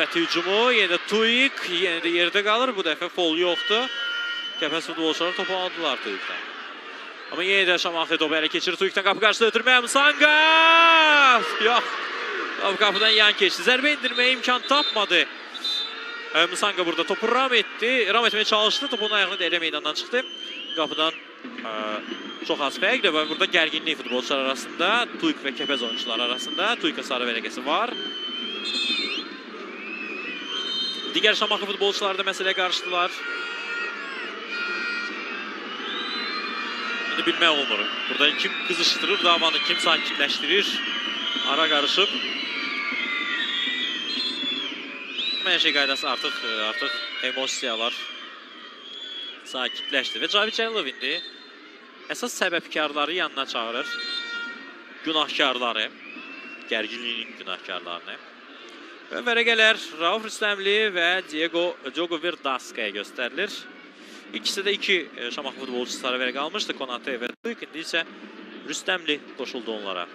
Hücumu yenə Tuik, yenə də yerdə qalır. Bu dəfə fol yoxdur. Kəpəz futbolçuları topu aldılar Tuikdən. Amma yenə də Şamaxı topu ələ keçirir. Tuikdən qapı qarşısında ötürməyə Musanga! Yox. Qapıdan yan keçdi. Zərbə indirməyə imkan tapmadı. Musanga burada topu ram etdi. Ram etməyə çalışdı. Topun ayağını da elə meydandan çıxdı. Qapıdan çox az fərqdir və burada gərginlik futbolçular arasında, Tuik və Kəpəz oyuncular arasında. Tuikə sarı vərəqəsi var. Digər Şamaxı futbolçuları da məsələyə qarışdılar. İndi bilmək olmur. Burada kim qızışdırır davanı, kim sakitləşdirir. Ara qarışıb. Hər şey qaydası artıq emosiyalar sakitləşdi və Cavid Cəlilov indi əsas səbəbkarları yanına çağırır. Günahkarları, gərginliyin günahkarlarını. Və vərəqələr Rauf Rüstəmli və Diogo Verdaskaya göstərilir. İkisi də iki Şamaxı futbolçusu sarı vərəqə almışdı. Konate və Tuik, indi isə Rüstəmli qoşuldu onlara.